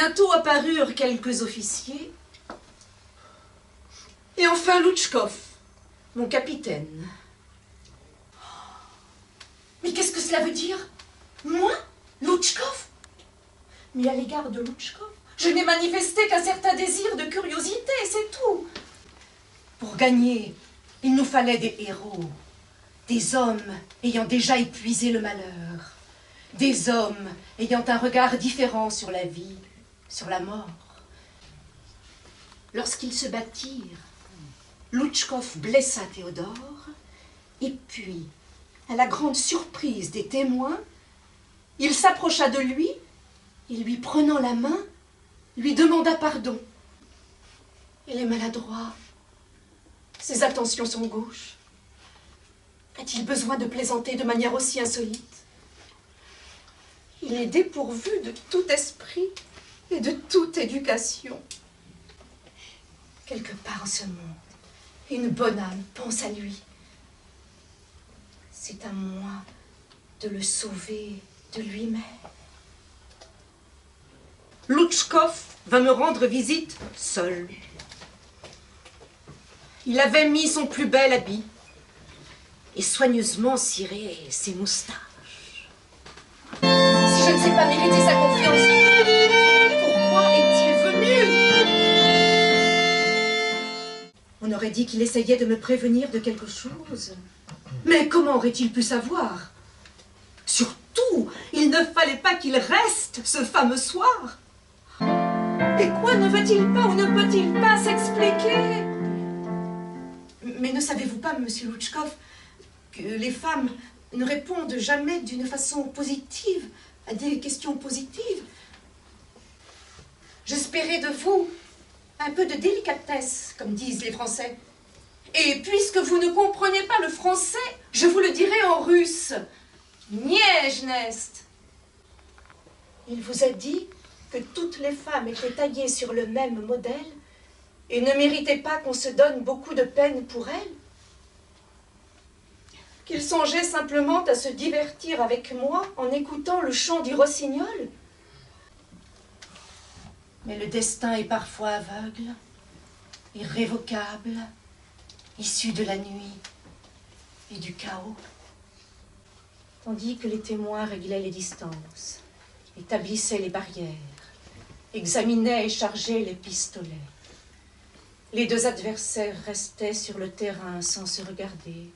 Bientôt apparurent quelques officiers. Et enfin Loutchkov, mon capitaine. Mais qu'est-ce que cela veut dire? Moi, Loutchkov? Mais à l'égard de Loutchkov, je n'ai manifesté qu'un certain désir de curiosité, c'est tout. Pour gagner, il nous fallait des héros, des hommes ayant déjà épuisé le malheur, des hommes ayant un regard différent sur la vie, sur la mort. Lorsqu'ils se battirent, Loutchkov blessa Théodore, et puis, à la grande surprise des témoins, il s'approcha de lui, et lui prenant la main, lui demanda pardon. Il est maladroit. Ses attentions sont gauches. A-t-il besoin de plaisanter de manière aussi insolite? Il est dépourvu de tout esprit et de toute éducation. Quelque part en ce monde, une bonne âme pense à lui. C'est à moi de le sauver de lui-même. Loutchkov va me rendre visite seul. Il avait mis son plus bel habit et soigneusement ciré ses moustaches. Si je ne sais pas mériter sa confiance, pourquoi est-il venu? On aurait dit qu'il essayait de me prévenir de quelque chose. Mais comment aurait-il pu savoir? Surtout, il ne fallait pas qu'il reste ce fameux soir. Et quoi, ne veut-il pas ou ne peut-il pas s'expliquer? Mais ne savez-vous pas, monsieur Loutchkov, que les femmes ne répondent jamais d'une façon positive à des questions positives? J'espérais de vous un peu de délicatesse, comme disent les Français. Et puisque vous ne comprenez pas le français, je vous le dirai en russe. Niejnest. Il vous a dit que toutes les femmes étaient taillées sur le même modèle et ne méritaient pas qu'on se donne beaucoup de peine pour elles? Qu'il songeait simplement à se divertir avec moi en écoutant le chant du rossignol? Mais le destin est parfois aveugle, irrévocable, issu de la nuit et du chaos. Tandis que les témoins réglaient les distances, établissaient les barrières, examinaient et chargeaient les pistolets, les deux adversaires restaient sur le terrain sans se regarder,